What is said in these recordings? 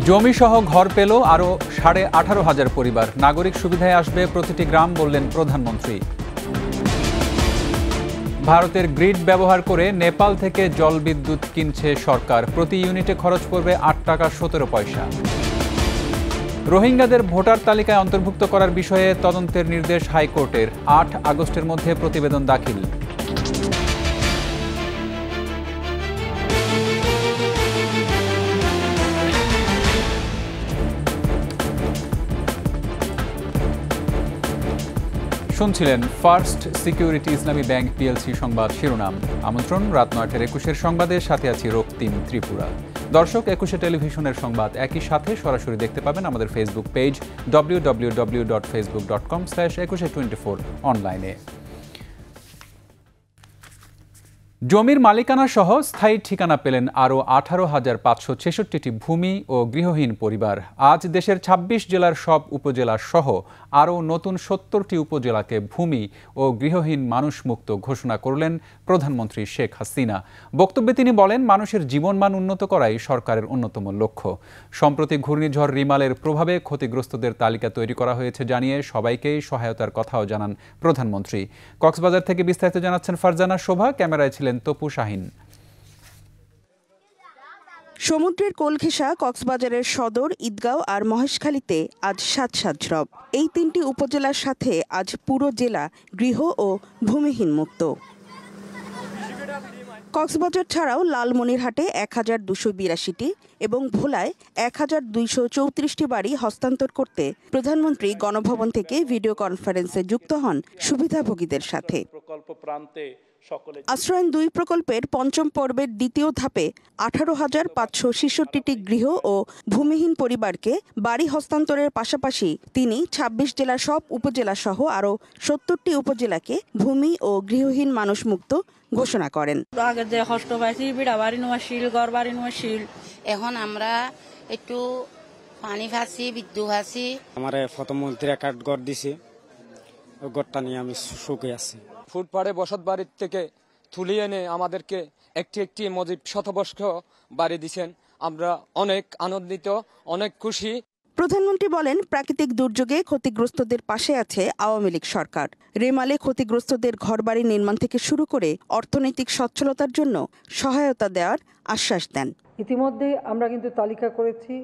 জমিসহ ঘর পেল আরও 18,500 পরিবার। নাগরিক সুবিধায় আসবে প্রতিটি গ্রাম, বললেন প্রধানমন্ত্রী। ভারতের গ্রিড ব্যবহার করে নেপাল থেকে জলবিদ্যুৎ কিনছে সরকার। প্রতি ইউনিটে খরচ পড়বে 8 টাকা 17 পয়সা। রোহিঙ্গাদের ভোটার তালিকায় অন্তর্ভুক্ত করার বিষয়ে তদন্তের নির্দেশ হাইকোর্টের। 8 আগস্টের মধ্যে প্রতিবেদন দাখিল। শুনছিলেন ফার্স্ট সিকিউরিটি ইসলামী ব্যাংক পিএলসি সংবাদ শিরোনাম। আমন্ত্রণ রাত 9টার 21-এর সংবাদের সাথে আছি রক্তিম ত্রিপুরা। দর্শক, 21 টেলিভিশনের সংবাদ একই সাথে সরাসরি দেখতে পাবেন আমাদের ফেসবুক পেজ www.facebook.com/2124 অনলাইনে। জমির মালিকানা সহ স্থায়ী ঠিকানা পেলেন আরও 18,566টি ভূমি ও গৃহহীন পরিবার। আজ দেশের 26 জেলার সব উপজেলা সহ আরও নতুন 70টি উপজেলাকে ভূমি ও গৃহহীন মানুষমুক্ত ঘোষণা করলেন প্রধানমন্ত্রী শেখ হাসিনা। বক্তব্যে তিনি বলেন, মানুষের জীবনমান উন্নত করাই সরকারের অন্যতম লক্ষ্য। সম্প্রতি ঘূর্ণিঝড় রিমালের প্রভাবে ক্ষতিগ্রস্তদের তালিকা তৈরি করা হয়েছে জানিয়ে সবাইকেই সহায়তার কথাও জানান প্রধানমন্ত্রী। কক্সবাজার থেকে বিস্তারিত জানাচ্ছেন ফারজানা শোভা, ক্যামেরায় ছিলেন তপু শাহিন। সমুদ্রের কোল ঘেঁষা কক্সবাজারের সদর, ঈদগাঁও আর মহেশখালীতে আজ সাত রব। এই 3টি উপজেলার সাথে আজ পুরো জেলা গৃহ ও ভূমিহীন মুক্ত। কক্সবাজার ছাড়াও লালমনিরহাটে 1282টি এবং ভোলায় 1234টি বাড়ি হস্তান্তর করতে প্রধানমন্ত্রী গণভবন থেকে ভিডিও কনফারেন্সে যুক্ত হন সুবিধাভোগীদের সাথে। আশ্রয়ণ 2 প্রকল্পের 5ম পর্বের দ্বিতীয় ধাপে 18,566টি গৃহ ও ভূমিহীন পরিবারকে বাড়ি হস্তান্তরের পাশাপাশি তিনি 26 জেলার সব উপজেলা সহ আরও 70টি উপজেলাকে ভূমি ও গৃহহীন মানুষমুক্ত ঘোষণা করেন। আগে যে কষ্ট পাইছি, বিড়া বাড়ি নোয়াশিল, ঘর বাড়ি নোয়াশিল, এখন আমরা একটু পানি ভাসি, বিদ্যুৎ ভাসি। আমার প্রধানমন্ত্রী কার্ড ঘর দিছে, ওই ঘরটা নিয়ে আমি সুখে আছি। ফুটপাড়ে বসত বাড়ির থেকে তুলে এনে আমাদেরকে একটি মজিব শতবর্ষ বাড়ি দিচ্ছেন। আমরা অনেক আনন্দিত, অনেক খুশি। প্রধানমন্ত্রী বলেন, প্রাকৃতিক দুর্যোগে ক্ষতিগ্রস্তদের পাশে আছে আওয়ামী লীগ সরকার। রেমালে ক্ষতিগ্রস্তদের ঘরবাড়ি নির্মাণ থেকে শুরু করে অর্থনৈতিক সচ্ছলতার জন্য সহায়তা দেওয়ার আশ্বাস দেন। ইতিমধ্যে আমরা কিন্তু তালিকা করেছি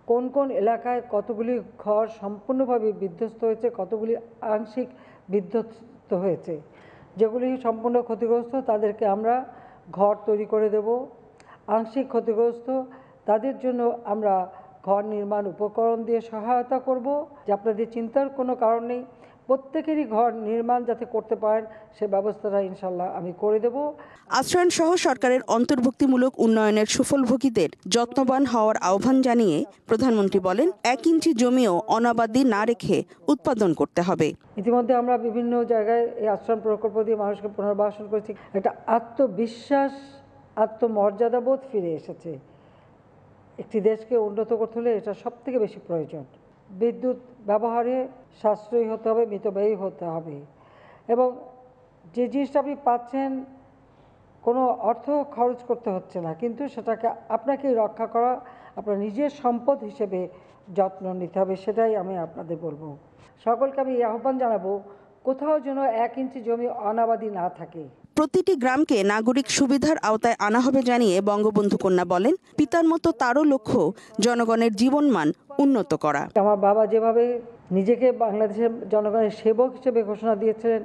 কোন কোন এলাকায় কতগুলি ঘর সম্পূর্ণভাবে বিধ্বস্ত হয়েছে, কতগুলি আংশিক বিধ্বস্ত হয়েছে। যেগুলি সম্পূর্ণ ক্ষতিগ্রস্ত তাদেরকে আমরা ঘর তৈরি করে দেব। আংশিক ক্ষতিগ্রস্ত তাদের জন্য আমরা ঘর নির্মাণ উপকরণ দিয়ে সহায়তা করব। যে আপনাদের চিন্তার কোনো কারণ নেই, প্রত্যেকেরই ঘর নির্মাণ যাতে করতে পারেন সে ব্যবস্থাটা ইনশাল্লাহ আমি করে দেব। আশ্রয়ণ সহ সরকারের অন্তর্ভুক্তিমূলক উন্নয়নের সুফলভোগীদের যত্নবান হওয়ার আহ্বান জানিয়ে প্রধানমন্ত্রী বলেন, 1 ইঞ্চি জমিও অনাবাদি না রেখে উৎপাদন করতে হবে। ইতিমধ্যে আমরা বিভিন্ন জায়গায় এই আশ্রম প্রকল্প দিয়ে মানুষকে পুনর্বাসন করেছি। একটা আত্মবিশ্বাস, আত্মমর্যাদাবোধ ফিরে এসেছে। একটি দেশকে উন্নত করতে হলে এটা সবথেকে বেশি প্রয়োজন। বিদ্যুৎ ব্যবহারে সাশ্রয়ী হতে হবে, মিতব্যয়ী হতে হবে এবং যে জিনিসটা আপনি পাচ্ছেন কোনো অর্থ খরচ করতে হচ্ছে না, কিন্তু সেটাকে আপনাকেই রক্ষা করা, আপনার নিজের সম্পদ হিসেবে যত্ন নিতে হবে। সেটাই আমি আপনাদের বলবো। সকলকে আমি আহ্বান জানাবো, কোথাও যেন 1 ইঞ্চি জমি অনাবাদি না থাকে। প্রতিটি গ্রামকে নাগরিক সুবিধার আওতায় আনা হবে জানিয়ে বঙ্গবন্ধু কন্যা বলেন, পিতার মতো তারও লক্ষ্য জনগণের জীবনমান উন্নত করা। আমার বাবা যেভাবে নিজেকে বাংলাদেশের জনগণের সেবক হিসেবে ঘোষণা দিয়েছিলেন,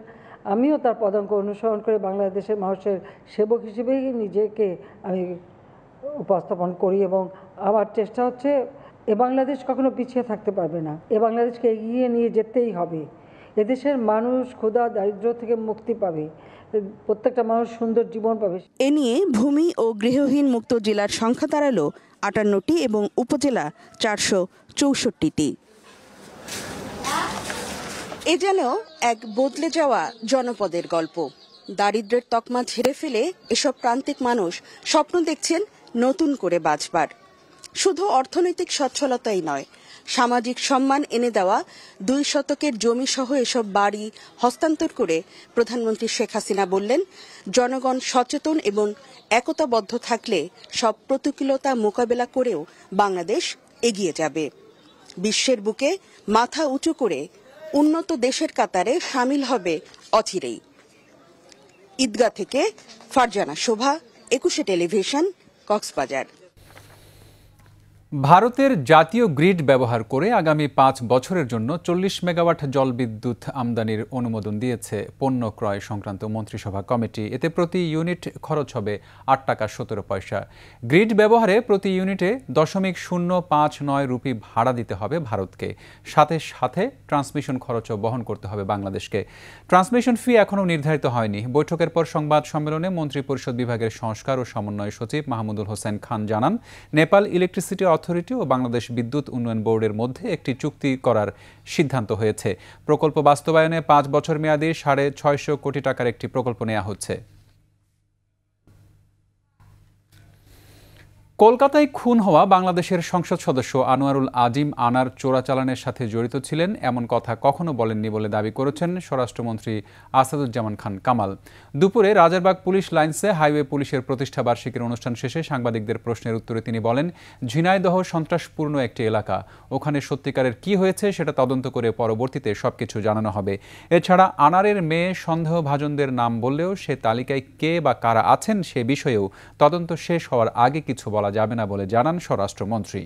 আমিও তার পদাঙ্ক অনুসরণ করে বাংলাদেশের মানুষের সেবক হিসেবেই নিজেকে আমি উপস্থাপন করি এবং আমার চেষ্টা হচ্ছে এ বাংলাদেশ কখনো পিছিয়ে থাকতে পারবে না। এ বাংলাদেশকে এগিয়ে নিয়ে যেতেই হবে। এদেশের মানুষ ক্ষুধা দারিদ্র্য থেকে মুক্তি পাবে, প্রত্যেকটা মানুষ সুন্দর জীবন পাবে। এ নিয়ে ভূমি ও গৃহহীন মুক্ত জেলার সংখ্যা দাঁড়ালো 58টি এবং উপজেলা 464টি। এ যেন এক বদলে যাওয়া জনপদের গল্প। দারিদ্র্যের তকমা ঝেড়ে ফেলে এসব প্রান্তিক মানুষ স্বপ্ন দেখছেন নতুন করে বাঁচবার। শুধু অর্থনৈতিক সচ্ছলতাই নয়, সামাজিক সম্মান এনে দেওয়া 2 শতকের জমি সহ এসব বাড়ি হস্তান্তর করে প্রধানমন্ত্রী শেখ হাসিনা বললেন, জনগণ সচেতন এবং একতাবদ্ধ থাকলে সব প্রতিকূলতা মোকাবেলা করেও বাংলাদেশ এগিয়ে যাবে। বিশ্বের বুকে মাথা উঁচু করে উন্নত দেশের কাতারে সামিল হবে অচিরেই। ঈদগাহ থেকে ফারজানা শোভা, 21 টেলিভিশন, কক্সবাজার। ভারতের জাতীয় গ্রিড ব্যবহার করে আগামী 5 বছরের জন্য 40 মেগাওয়াট জলবিদ্যুৎ আমদানির অনুমোদন দিয়েছে পণ্য ক্রয় সংক্রান্ত মন্ত্রিসভা কমিটি। এতে প্রতি ইউনিট খরচ হবে 8 টাকা 17 পয়সা। গ্রিড ব্যবহারে প্রতি ইউনিটে 0.059 রুপি ভাড়া দিতে হবে ভারতকে। সাথে সাথে ট্রান্সমিশন খরচও বহন করতে হবে বাংলাদেশকে। ট্রান্সমিশন ফি এখনও নির্ধারিত হয়নি। বৈঠকের পর সংবাদ সম্মেলনে মন্ত্রিপরিষদ বিভাগের সংস্কার ও সমন্বয় সচিব মাহমুদুল হোসেন খান জানান, নেপাল ইলেকট্রিসিটি অথরিটি ও বাংলাদেশ বিদ্যুৎ উন্নয়ন বোর্ডের মধ্যে একটি চুক্তি করার সিদ্ধান্ত হয়েছে। প্রকল্প বাস্তবায়নে 5 বছর মেয়াদী 650 কোটি টাকার একটি প্রকল্প নেওয়া হচ্ছে। কলকাতায় খুন হওয়া বাংলাদেশের সংসদ সদস্য আনোয়ারুল আজিম আনার চোরাচালানের সাথে জড়িত ছিলেন এমন কথা কখনো বলেননি বলে দাবি করেছেন স্বরাষ্ট্রমন্ত্রী আসাদুজ্জামান খান কামাল। দুপুরে রাজারবাগ পুলিশ লাইন্সে হাইওয়ে পুলিশের প্রতিষ্ঠা বার্ষিকীর অনুষ্ঠান শেষে সাংবাদিকদের প্রশ্নের উত্তরে তিনি বলেন, ঝিনাইদহ সন্ত্রাসপূর্ণ একটি এলাকা, ওখানে সত্যিকারের কি হয়েছে সেটা তদন্ত করে পরবর্তীতে সবকিছু জানানো হবে। এছাড়া আনারের মেয়ে সন্দেহভাজনদের নাম বললেও সে তালিকায় কে বা কারা আছেন সে বিষয়েও তদন্ত শেষ হওয়ার আগে কিছু বলা যাবে না বলে জানান স্বরাষ্ট্রমন্ত্রী।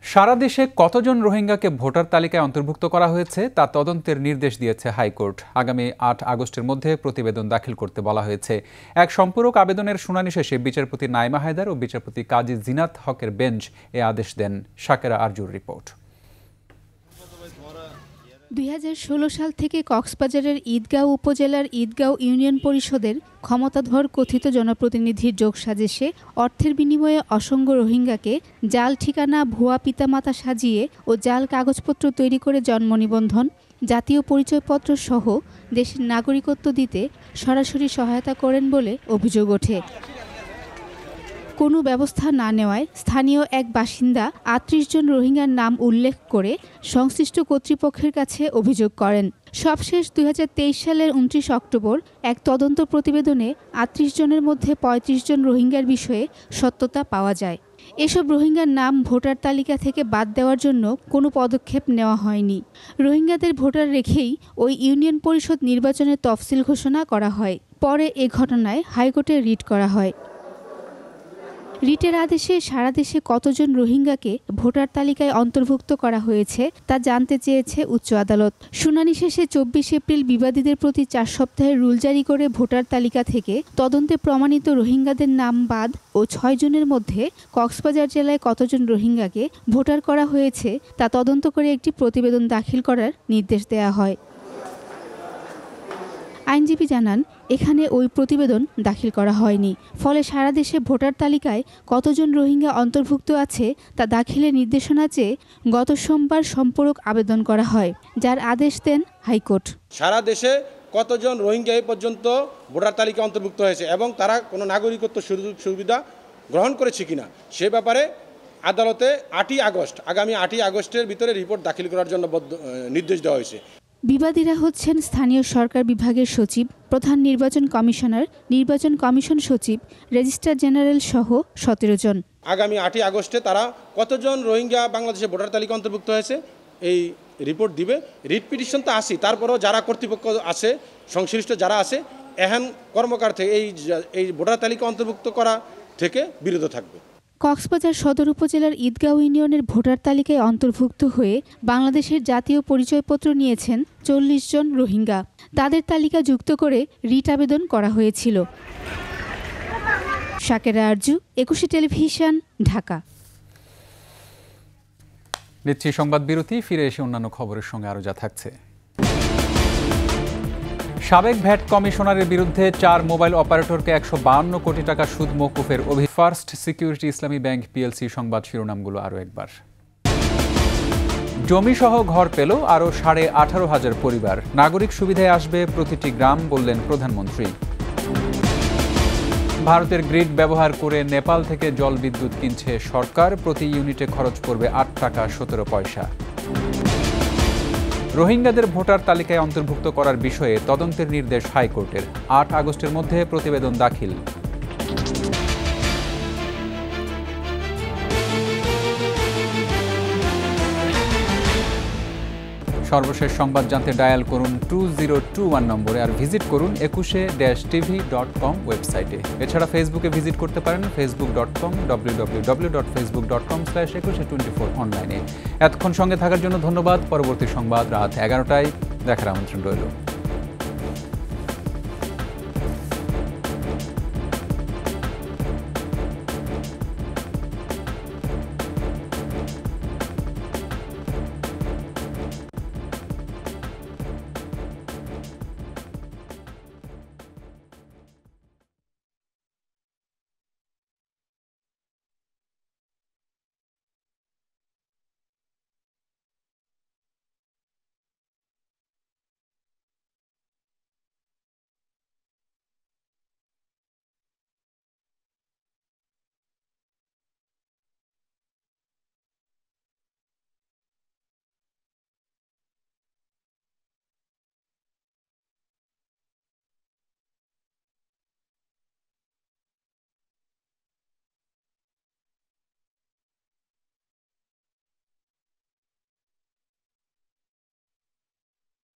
সারা দেশে কতজন রোহিঙ্গাকে ভোটার তালিকায় অন্তর্ভুক্ত করা হয়েছে তা তদন্তের নির্দেশ দিয়েছে হাইকোর্ট। আগামী 8 আগস্টের মধ্যে প্রতিবেদন দাখিল করতে বলা হয়েছে। এক সম্পূরক আবেদনের শুনানি শেষে বিচারপতি নাইমা হায়দার ও বিচারপতি কাজী জিনাত হকের বেঞ্চ এ আদেশ দেন। শাকেরা আরজুর রিপোর্ট। 2016 সাল থেকে কক্সবাজারের ঈদগাঁও উপজেলার ঈদগাঁও ইউনিয়ন পরিষদের ক্ষমতাধর কথিত জনপ্রতিনিধির যোগসাজশে অর্থের বিনিময়ে অসংখ্য রোহিঙ্গাকে জাল ঠিকানা, ভুয়া পিতামাতা সাজিয়ে ও জাল কাগজপত্র তৈরি করে জন্ম নিবন্ধন, জাতীয় পরিচয়পত্র সহ দেশের নাগরিকত্ব দিতে সরাসরি সহায়তা করেন বলে অভিযোগ ওঠে। কোনো ব্যবস্থা না নেওয়ায় স্থানীয় এক বাসিন্দা 38 জন রোহিঙ্গার নাম উল্লেখ করে সংশ্লিষ্ট কর্তৃপক্ষের কাছে অভিযোগ করেন। সবশেষ 2023 সালের 29 অক্টোবর এক তদন্ত প্রতিবেদনে 38 জনের মধ্যে 35 জন রোহিঙ্গার বিষয়ে সত্যতা পাওয়া যায়। এসব রোহিঙ্গার নাম ভোটার তালিকা থেকে বাদ দেওয়ার জন্য কোনো পদক্ষেপ নেওয়া হয়নি। রোহিঙ্গাদের ভোটার রেখেই ওই ইউনিয়ন পরিষদ নির্বাচনের তফসিল ঘোষণা করা হয়। পরে এ ঘটনায় হাইকোর্টে রিট করা হয়। রিটের আদেশে সারা দেশে কতজন রোহিঙ্গাকে ভোটার তালিকায় অন্তর্ভুক্ত করা হয়েছে তা জানতে চেয়েছে উচ্চ আদালত। শুনানি শেষে 24 এপ্রিল বিবাদীদের প্রতি 4 সপ্তাহের রুল জারি করে ভোটার তালিকা থেকে তদন্তে প্রমাণিত রোহিঙ্গাদের নাম বাদ ও 6 জনের মধ্যে কক্সবাজার জেলায় কতজন রোহিঙ্গাকে ভোটার করা হয়েছে তা তদন্ত করে একটি প্রতিবেদন দাখিল করার নির্দেশ দেওয়া হয়। আইনজীবী জানান, এখানে ওই প্রতিবেদন দাখিল করা হয়নি। ফলে সারা দেশে ভোটার তালিকায় কতজন রোহিঙ্গা অন্তর্ভুক্ত আছে তা দাখিলের নির্দেশনা চেয়ে গত সোমবার সম্পূরক আবেদন করা হয়, যার আদেশ দেন হাইকোর্ট। সারা দেশে কতজন রোহিঙ্গা এই পর্যন্ত ভোটার তালিকায় অন্তর্ভুক্ত হয়েছে এবং তারা কোনো নাগরিকত্ব সুযোগ সুবিধা গ্রহণ করেছে কিনা সে ব্যাপারে আদালতে 8ই আগস্ট, আগামী 8ই আগস্টের ভিতরে রিপোর্ট দাখিল করার জন্য নির্দেশ দেওয়া হয়েছে। বিবাদীরা হচ্ছেন স্থানীয় সরকার বিভাগের সচিব, প্রধান নির্বাচন কমিশনার, নির্বাচন কমিশন সচিব, রেজিস্ট্রার জেনারেল সহ 17 জন। আগামী 8ই আগস্টে তারা কতজন রোহিঙ্গা বাংলাদেশে ভোটার তালিকা অন্তর্ভুক্ত হয়েছে এই রিপোর্ট দিবে। রিট পিটিশন তো আসি, তারপরেও যারা কর্তৃপক্ষ আছে, সংশ্লিষ্ট যারা আছে, এহেন কর্মকার থেকে এই ভোটার তালিকা অন্তর্ভুক্ত করা থেকে বিরত থাকবে। কক্সবাজার সদর উপজেলার ঈদগাঁও ইউনিয়নের ভোটার তালিকায় অন্তর্ভুক্ত হয়ে বাংলাদেশের জাতীয় পরিচয়পত্র নিয়েছেন 40 জন রোহিঙ্গা। তাদের তালিকা যুক্ত করে রিট আবেদন করা হয়েছিল। শাকেরা আরজু, 21 টেলিভিশন, ঢাকা। নিচ্ছি সংবাদ বিরতি, ফিরে এসে অন্যান্য খবরের সঙ্গে আরও যা থাকছে। সাবেক ভ্যাট কমিশনারের বিরুদ্ধে 4 মোবাইল অপারেটরকে 152 কোটি টাকা সুদ মওকুফের অভিযোগ। ফার্স্ট সিকিউরিটি ইসলামী ব্যাংক পিএলসি সংবাদ শিরোনামগুলো আরও একবার। জমিসহ ঘর পেল আরও 18,500 পরিবার। নাগরিক সুবিধায় আসবে প্রতিটি গ্রাম, বললেন প্রধানমন্ত্রী। ভারতের গ্রিড ব্যবহার করে নেপাল থেকে জল বিদ্যুৎ কিনছে সরকার। প্রতি ইউনিটে খরচ পড়বে 8 টাকা 17 পয়সা। রোহিঙ্গাদের ভোটার তালিকায় অন্তর্ভুক্ত করার বিষয়ে তদন্তের নির্দেশ হাইকোর্টের। ৮ আগস্টের মধ্যে প্রতিবেদন দাখিল। সর্বশেষ সংবাদ জানতে ডায়াল করুন 2021 নম্বরে আর ভিজিট করুন 21-tv.com ওয়েবসাইটে। এছাড়া ফেসবুকে ভিজিট করতে পারেন facebook.com www.facebook.com/2124 অনলাইনে। এতক্ষণ সঙ্গে থাকার জন্য ধন্যবাদ। পরবর্তী সংবাদ রাত 11টায় দেখার আমন্ত্রণ রইল।